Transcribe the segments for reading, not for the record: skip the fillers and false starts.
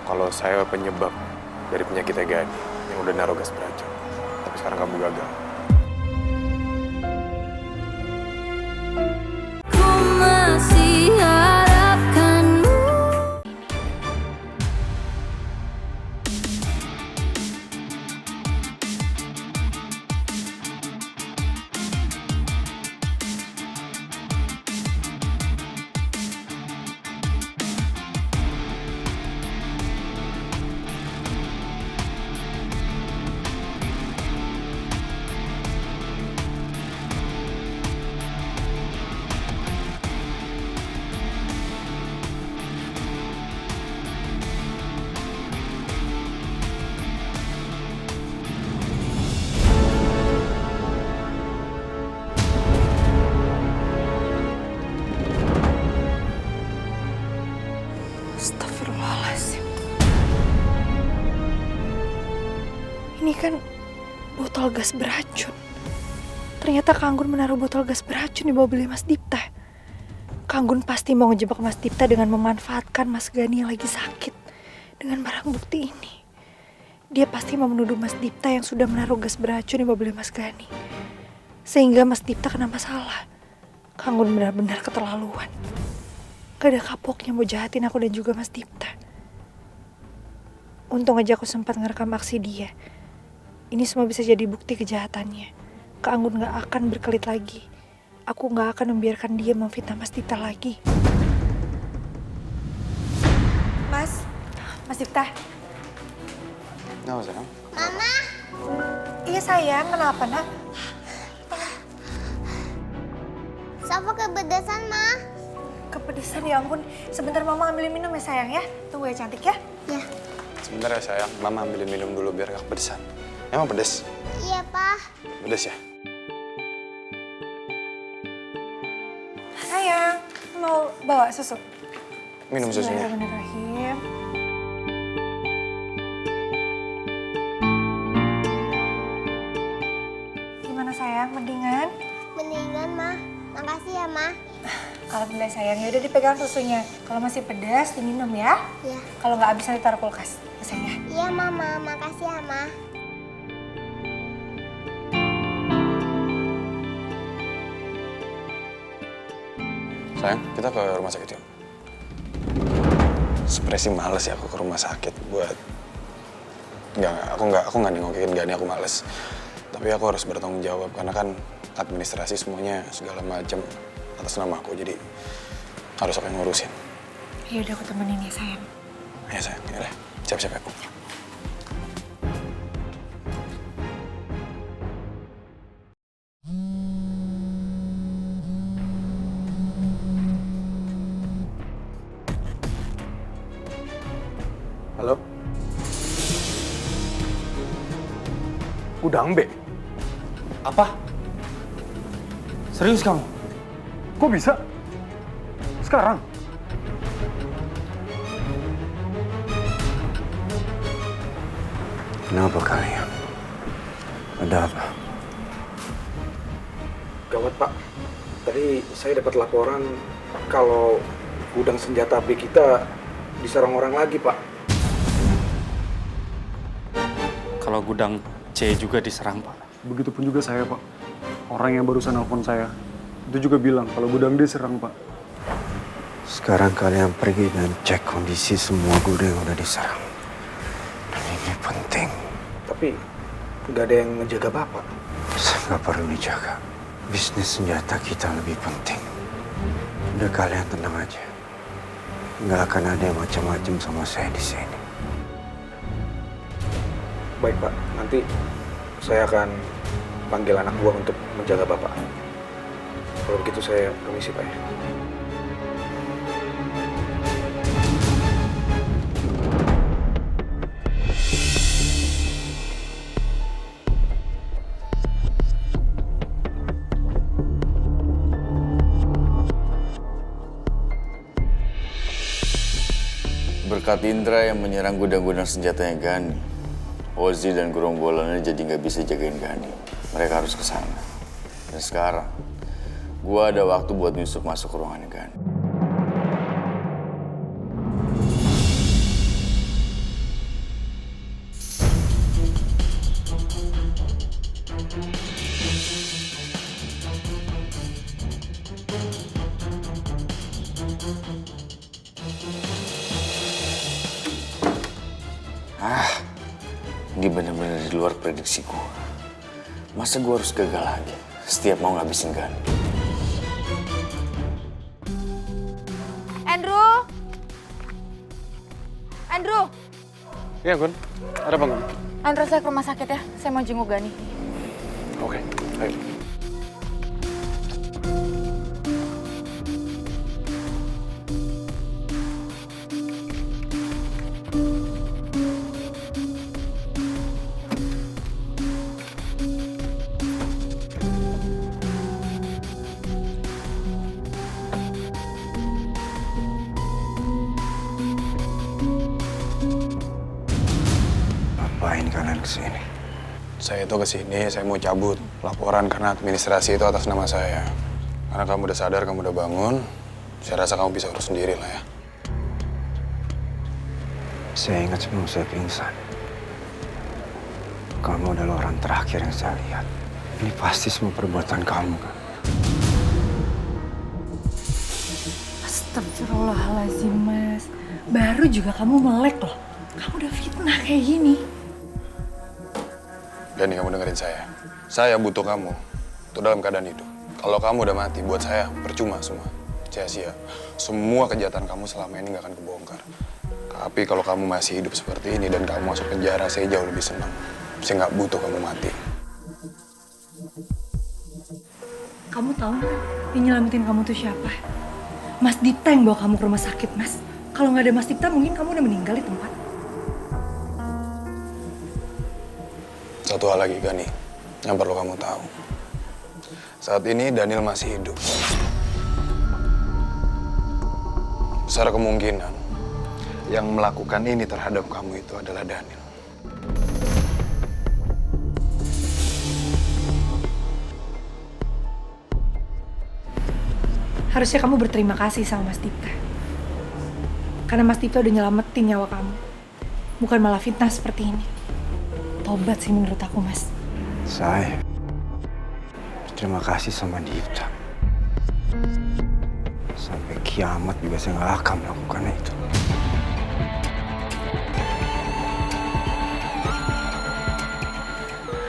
kalau saya penyebab dari penyakitnya Gani yang udah naruh gas beracun. Tapi sekarang kamu gagal. Ku masih harapkanmu. Astagfirullahaladzim. Ini kan botol gas beracun. Ternyata Kang Gun menaruh botol gas beracun di mobilnya Mas Dipta. Kang Gun pasti mau ngejebak Mas Dipta dengan memanfaatkan Mas Gani yang lagi sakit dengan barang bukti ini. Dia pasti mau menuduh Mas Dipta yang sudah menaruh gas beracun di mobilnya Mas Gani. Sehingga Mas Dipta kena masalah. Kang Gun benar-benar keterlaluan. Gak ada kapoknya mau jahatin aku dan juga Mas Dipta. Untung aja aku sempat ngerekam aksi dia. Ini semua bisa jadi bukti kejahatannya. Kang Gun gak akan berkelit lagi. Aku gak akan membiarkan dia memfitnah Mas Dipta lagi. Mas Dipta. Kenapa sayang? Mama, Iya sayang, kenapa nak? Safa kepedesan, Ma. Kepedesan ya ampun. Sebentar mama ambilin minum ya sayang ya. Tunggu ya cantik ya. Ya. Sebentar ya sayang, Mama ambilin minum dulu biar gak kepedesan. Emang pedes? Iya, Pak. Pedes ya? Sayang, mau bawa susu? Minum susunya. Bismillahirrahmanirrahim. Gimana sayang, mendingan? Mendingan, Ma. Makasih ya, Ma. Alhamdulillah sayang, ya udah dipegang susunya. Kalau masih pedas diminum ya. Iya. Kalau nggak habis nanti taruh kulkas. Ya, sayang ya. Iya, Mama. Makasih ya, Ma. Sayang, kita ke rumah sakit yuk. Sebenarnya sih males ya aku ke rumah sakit buat... Aku nggak nengokin Gani, aku males. Tapi aku harus bertanggung jawab karena kan administrasi semuanya segala macam atas nama aku, jadi harus aku yang ngurusin. Ya udah aku temenin ya sayang. Ya sayang, yaudah. Siap-siap ya, Bu. Halo? Gudang B? Apa? Serius kamu? Kok bisa? Sekarang? Kenapa kalian? Ada apa? Gawat Pak, tadi saya dapat laporan kalau gudang senjata api kita diserang orang lagi Pak. Kalau gudang C juga diserang, Pak. Begitupun juga saya, Pak. Orang yang barusan nelfon saya, itu juga bilang kalau gudang dia serang, Pak. Sekarang kalian pergi dan cek kondisi semua gudang yang udah diserang. Dan ini penting. Tapi nggak ada yang ngejaga Bapak. Nggak perlu dijaga. Bisnis senjata kita lebih penting. Udah kalian tenang aja. Nggak akan ada yang macam-macam sama saya di sini. Baik Pak, nanti saya akan panggil anak buah untuk menjaga Bapak. Kalau begitu saya permisi Pak ya. Berkat Indra yang menyerang gudang-gudang senjatanya Gani, Ozi dan gerombolannya jadi nggak bisa jagain Gani. Mereka harus ke sana. Dan sekarang, gua ada waktu buat nyusup masuk ke ruangannya Gani. Ini benar-benar di luar prediksi gue. Masa gue harus gagal lagi setiap mau ngabisin Gani? Andrew! Andrew! Iya, Gun. Ada apa, Gun? Andrew, saya ke rumah sakit ya. Saya mau jenguk Gani. Oke, ayo. Ngapain kalian kesini? Saya itu kesini, saya mau cabut laporan karena administrasi itu atas nama saya. Karena kamu udah sadar, kamu udah bangun, saya rasa kamu bisa urus sendiri lah ya. Saya ingat sebelum saya pingsan. Kamu adalah orang terakhir yang saya lihat. Ini pasti semua perbuatan kamu, kan? Astagfirullahaladzim, Mas. Baru juga kamu melek loh. Kamu udah fitnah kayak gini. Gani, kamu dengerin saya. Saya butuh kamu untuk dalam keadaan hidup. Kalau kamu udah mati, buat saya percuma semua. Sia-sia. Semua kejahatan kamu selama ini gak akan kebongkar. Tapi kalau kamu masih hidup seperti ini dan kamu masuk penjara, saya jauh lebih senang. Saya nggak butuh kamu mati. Kamu tahu nggak yang nyelamatin kamu tuh siapa? Mas Dipta yang bawa kamu ke rumah sakit, Mas. Kalau nggak ada Mas Dipta, mungkin kamu udah meninggal di tempat. Satu hal lagi, Gani, yang perlu kamu tahu. Saat ini Daniel masih hidup. Besar kemungkinan yang melakukan ini terhadap kamu itu adalah Daniel. Harusnya kamu berterima kasih sama Mas Dipta. Karena Mas Dipta udah nyelamatin nyawa kamu. Bukan malah fitnah seperti ini. Tobat sih menurut aku, Mas. Saya terima kasih sama Dipta. Sampai kiamat juga saya nggak akan melakukan itu.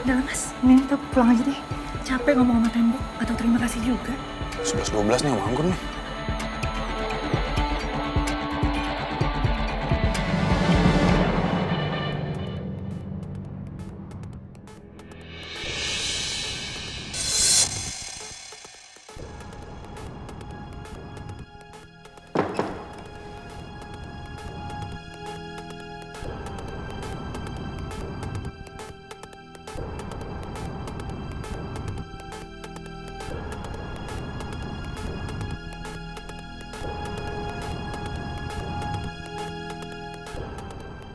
Udah Mas, ini kita pulang aja deh. Capek ngomong sama tembok, atau terima kasih juga. 11-12 nih, nganggur nih.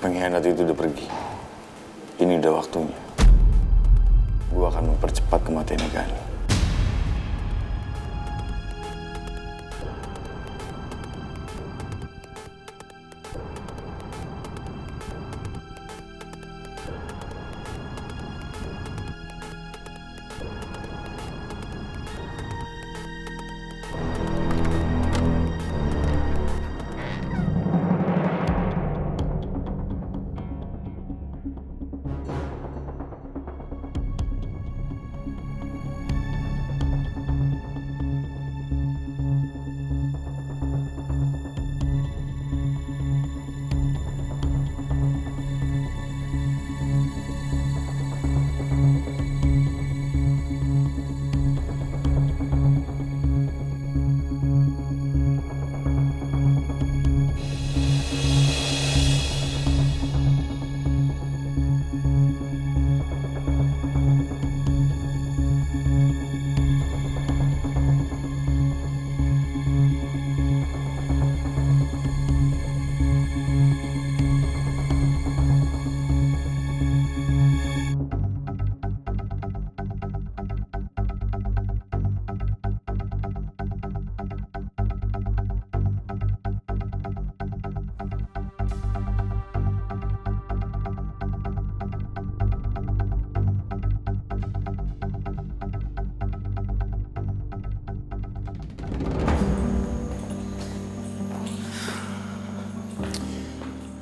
Pengkhianat itu udah pergi. Ini udah waktunya. Gue akan mempercepat kematian Gani.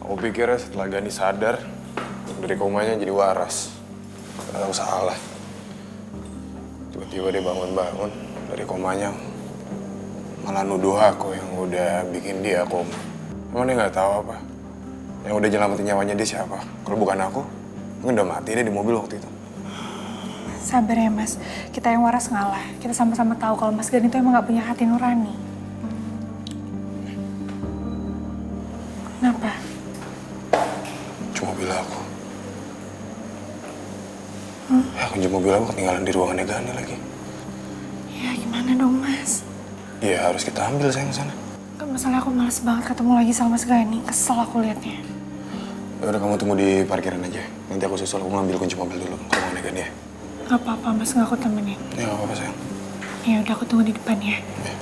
Aku pikir setelah Gani sadar, dari komanya jadi waras. Gak tahu salah. Tiba-tiba dia bangun-bangun dari komanya, malah nuduh aku yang udah bikin dia koma. Emang dia nggak tahu apa? Yang udah nyelamatin nyawanya dia siapa? Kalau bukan aku, mungkin udah mati dia di mobil waktu itu. Sabar ya Mas, kita yang waras ngalah. Kita sama-sama tahu kalau Mas Gani itu emang gak punya hati nurani. Kenapa? Cuma mobil aku. Ya, kunci mobil aku ketinggalan di ruangannya Gani lagi. Ya gimana dong Mas? Iya harus kita ambil sayang sana. Gak masalah, aku males banget ketemu lagi sama Mas Gani. Kesel aku liatnya. Ya udah kamu tunggu di parkiran aja. Nanti aku susul, aku ngambil kunci mobil dulu ke ruangannya Gani ya. Gak apa-apa Mas, gak aku temenin. Ya gak apa-apa sayang. Ya udah, aku tunggu di depan ya. Ya.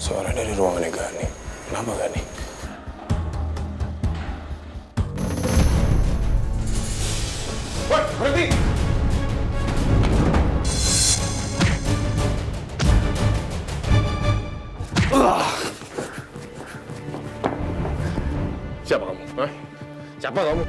Suara dari ruangannya Gani. Kenapa Gani? Woi, berhenti! Siapa kamu? Hah? Siapa kamu?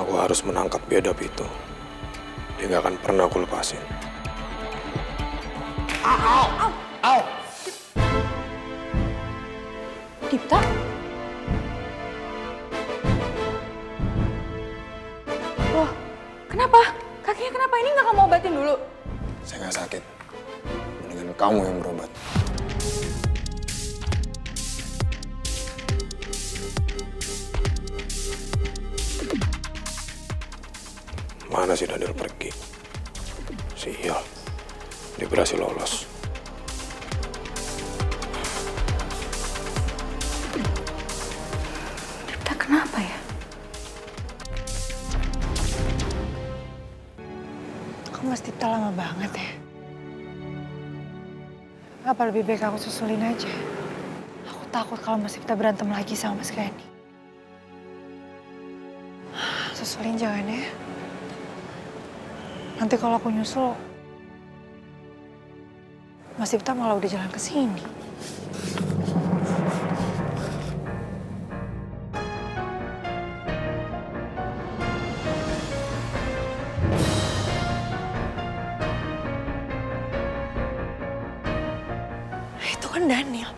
Aku harus menangkap biadab itu. Dia gak akan pernah aku lepasin. Dipta? Loh, kenapa? Kakinya kenapa? Ini nggak kamu obatin dulu? Saya gak sakit. Mendingan kamu yang berobat. Mana si Daniel pergi? Sial, dia berhasil lolos. Dipta kenapa ya? Kok Mas Dipta lama banget ya? Apa lebih baik aku susulin aja? Aku takut kalau Mas Dipta berantem lagi sama Mas Gani. Susulin jangan ya. Nanti kalau aku nyusul, Mas Dipta malah udah jalan ke sini. Itu kan Daniel.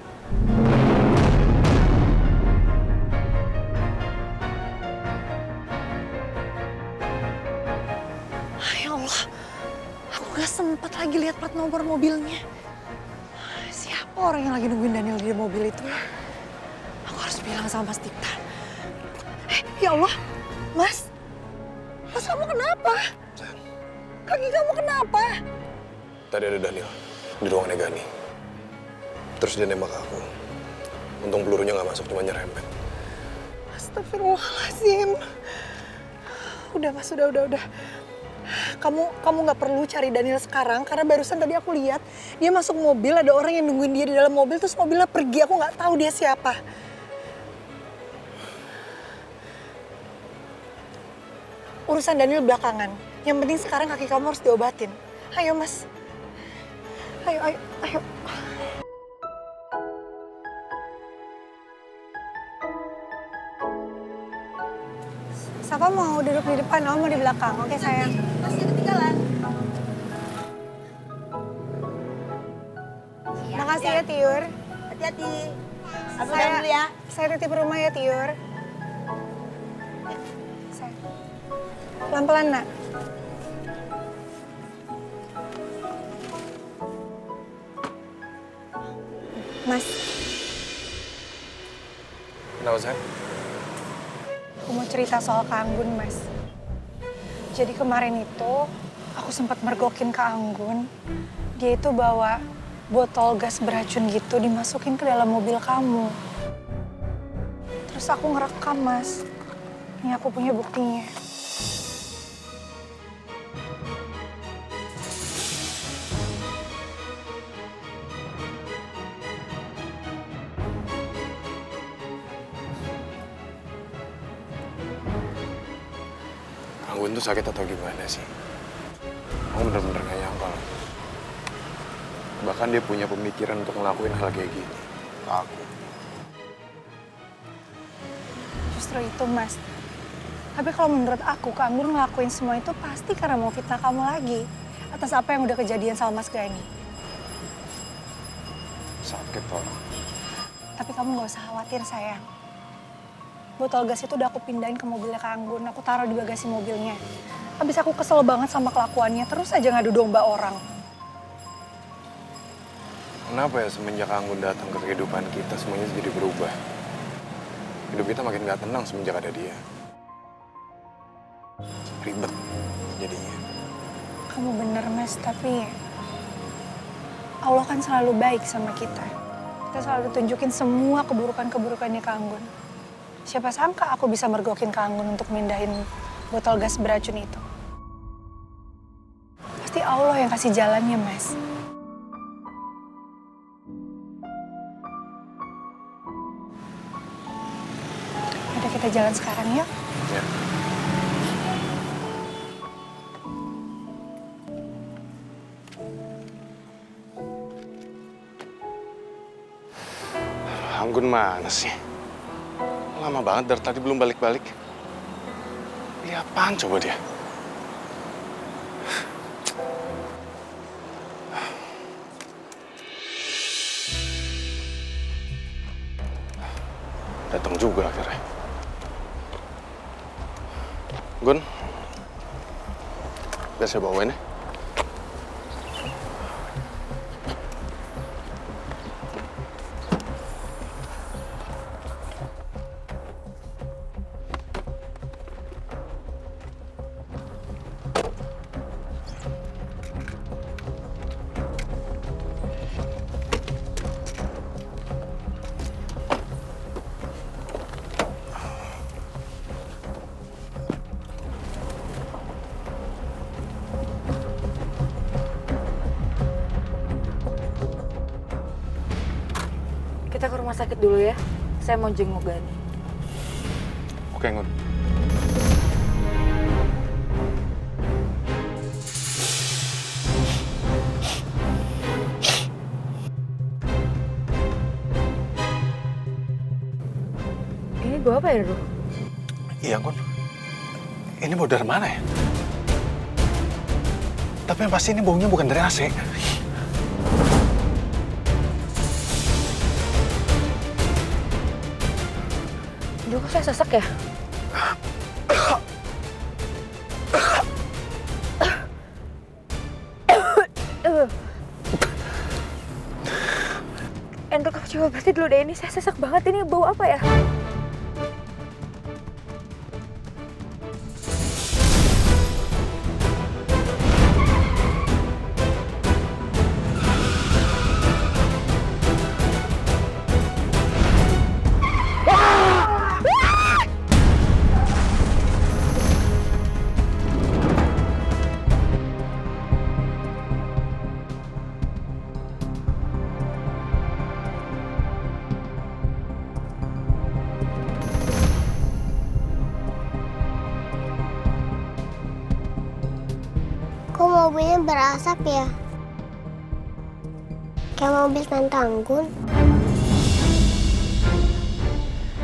Ya Allah, aku gak sempat lagi lihat plat nomor mobilnya. Siapa orang yang lagi nungguin Daniel di mobil itu ya? Aku harus bilang sama Mas Dipta. Ya Allah, Mas kamu kenapa? Kaki kamu kenapa? Tadi ada Daniel di ruangannya Gani. Terus dia nembak aku. Untung pelurunya nggak masuk, cuma nyerempet. Astagfirullahaladzim. Udah Mas, udah. Kamu nggak perlu cari Daniel sekarang karena barusan tadi aku lihat dia masuk mobil, ada orang yang nungguin dia di dalam mobil terus mobilnya pergi. Aku nggak tahu dia siapa. Urusan Daniel belakangan. Yang penting sekarang kaki kamu harus diobatin. Ayo Mas. Ayo. Safa mau duduk di depan, mau di belakang. Oke sayang. Masih ketinggalan. Makasih ya Tiur. Hati-hati. Aku dalam dulu ya. Saya titip rumah ya Tiur. Saya. Pelan-pelan nak. Mas, Kenapa sayang? aku mau cerita soal Kak Anggun, Mas. Jadi kemarin itu aku sempat mergokin Kak Anggun. Dia itu bawa botol gas beracun gitu dimasukin ke dalam mobil kamu. Terus aku ngerekam, Mas. Ini aku punya buktinya. Anggun tuh sakit atau gimana sih? Aku bener-bener gak nyangka loh. Bahkan dia punya pemikiran untuk ngelakuin hal kayak gini. Ke aku. Justru itu, Mas. Tapi kalau menurut aku, Kak Anggun ngelakuin semua itu pasti karena mau fitnah kamu lagi. Atas apa yang udah kejadian sama Mas Gani. Sakit loh. Tapi kamu gak usah khawatir, sayang. Botol gas itu udah aku pindahin ke mobilnya Kak Anggun. Aku taruh di bagasi mobilnya. Habis aku kesel banget sama kelakuannya. Terus aja ngadu domba orang. Kenapa ya semenjak Anggun datang ke kehidupan kita semuanya jadi berubah? Hidup kita makin gak tenang semenjak ada dia. Ribet jadinya. Kamu bener, Mas. Tapi Allah kan selalu baik sama kita. Kita selalu tunjukin semua keburukan-keburukannya Kak Anggun. Siapa sangka aku bisa mergokin Kak Anggun untuk mindahin botol gas beracun itu. Pasti Allah yang kasih jalannya, Mas. Udah kita jalan sekarang yuk. Ya. Anggun mana sih? Lama banget dari tadi belum balik-balik. Ini apaan coba dia? Datang juga akhirnya. Gun, biar saya bawain ya. Kita ke rumah sakit dulu ya. Saya mau jenguk Gani. Oke, Ngun. Ini gua apa ya, Ruh? Iya, Ngun. Ini bau dari mana ya? Tapi yang pasti ini baunya bukan dari AC. Duh, kok saya sesek ya? Endro, kamu coba berarti dulu deh, ini saya sesek banget. Ini bau apa ya? mobilnya berasap ya? Kayak mobil Tante Anggun.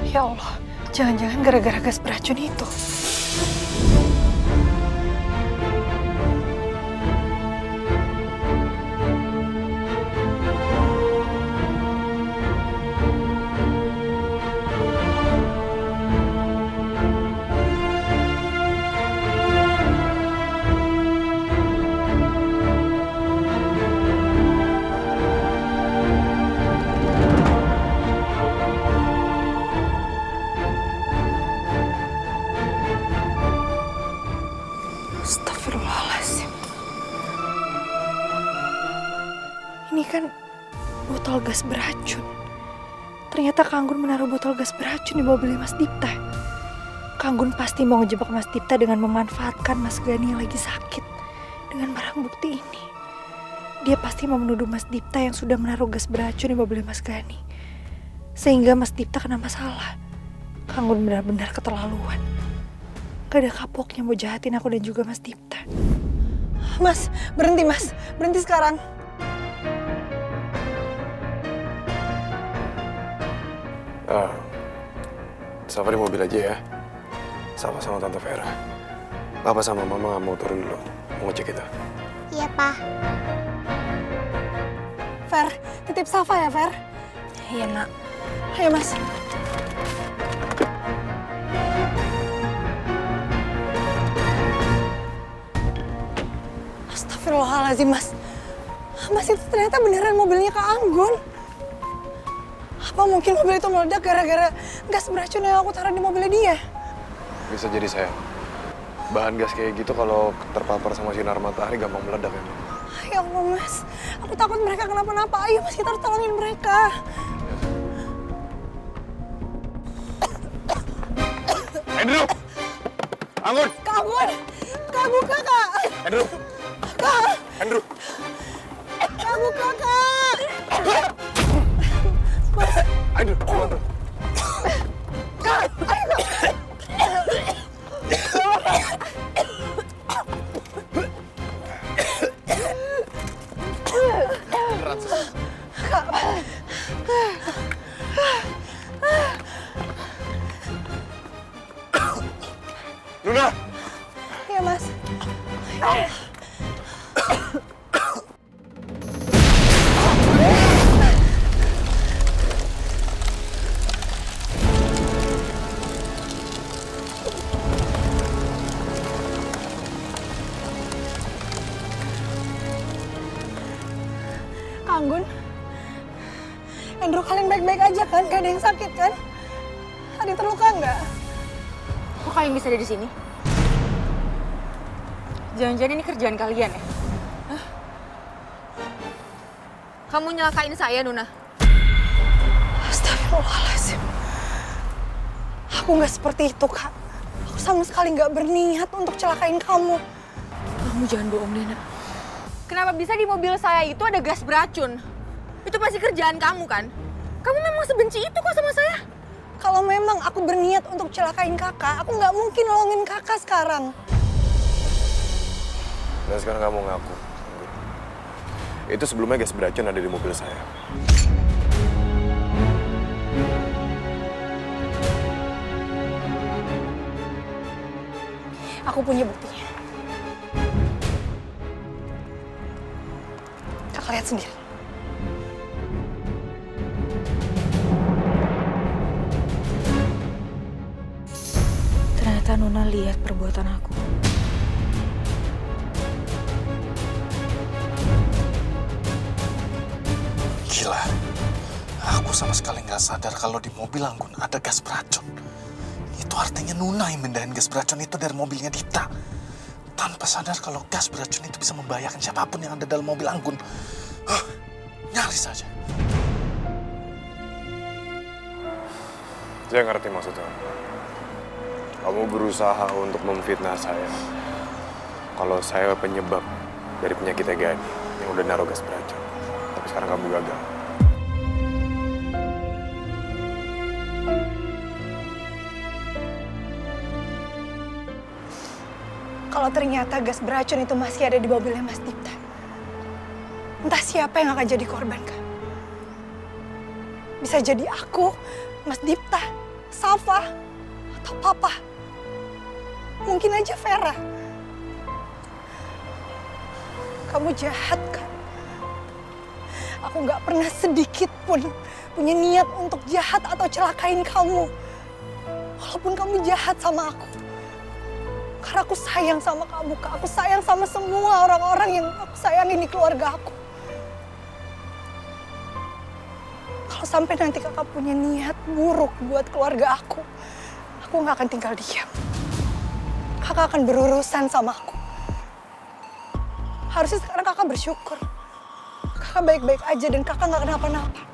Ya Allah, jangan-jangan gara-gara gas beracun itu. Astagfirullahaladzim. Ini kan botol gas beracun. Ternyata Kanggun menaruh botol gas beracun di mobilnya Mas Dipta. Kanggun pasti mau ngejebak Mas Dipta dengan memanfaatkan Mas Gani yang lagi sakit dengan barang bukti ini. Dia pasti mau menuduh Mas Dipta yang sudah menaruh gas beracun di mobilnya Mas Gani. Sehingga Mas Dipta kena masalah. Kanggun benar-benar keterlaluan. Gak ada kapoknya mau jahatin aku dan juga Mas Dipta. Mas, berhenti Mas. Berhenti sekarang. Safa di mobil aja ya. Safa sama Tante Vera. Papa sama Mama nggak mau turun dulu. Mau ngecek kita. Iya, Pak. Fer, titip Safa ya, Fer. Iya nak. Ayo Mas. Astagfirullahaladzim, Mas. Mas itu ternyata beneran mobilnya Kak Anggun. Apa mungkin mobil itu meledak gara-gara gas beracun yang aku taruh di mobilnya dia? Bisa jadi sayang. Bahan gas kayak gitu kalau terpapar sama sinar matahari gampang meledak ya. Ya Allah, Mas. Aku takut mereka kenapa-napa. Ayo, Mas, kita harus tolongin mereka. Andrew! Anggun! Kak Anggun! Kak, buka, Kak! Andrew! Kak! Andrew! Kak, buka, Kak! Andrew! Andrew! Kak! Ayo, Kak! Luna! Iya, Mas. Kak Anggun, Andrew, kalian baik-baik aja kan? Gak ada yang sakit kan? Ada yang terluka nggak? Kok kalian bisa ada di sini? Jangan-jangan ini kerjaan kalian ya? Hah? Kamu nyelakain saya, Nuna? Astagfirullahaladzim. Aku nggak seperti itu, Kak. Aku sama sekali nggak berniat untuk celakain kamu. Kamu jangan bohong, Nina. Kenapa bisa di mobil saya itu ada gas beracun? Itu pasti kerjaan kamu kan? Kamu memang sebenci itu kok sama saya? Kalau memang aku berniat untuk celakain kakak, aku nggak mungkin nolongin kakak sekarang. Dan sekarang kamu ngaku. Itu sebelumnya gas beracun ada di mobil saya. Aku punya buktinya. Kakak lihat sendiri. Ternyata Nuna lihat perbuatan aku. Gila, aku sama sekali nggak sadar kalau di mobil Anggun ada gas beracun. Itu artinya Nuna yang mindahin gas beracun itu dari mobilnya Dita. Tanpa sadar kalau gas beracun itu bisa membahayakan siapapun yang ada dalam mobil Anggun. Nyaris saja. Saya ngerti maksudnya. Kamu berusaha untuk memfitnah saya. Kalau saya penyebab dari penyakitnya Gani yang udah naruh gas beracun. Tapi sekarang kamu gagal. kalau ternyata gas beracun itu masih ada di mobilnya Mas Dipta. Entah siapa yang akan jadi korban, Kak. Bisa jadi aku, Mas Dipta, Safa, atau Papa. Mungkin aja Vera. Kamu jahat, Kak. Aku nggak pernah sedikit pun punya niat untuk jahat atau celakain kamu. Walaupun kamu jahat sama aku. Karena aku sayang sama kamu, Kak. Aku sayang sama semua orang-orang yang aku sayangin di keluarga aku. Kalau sampai nanti kakak punya niat buruk buat keluarga aku nggak akan tinggal diam. Kakak akan berurusan sama aku. Harusnya sekarang kakak bersyukur. Kakak baik-baik aja dan kakak nggak kenapa-napa.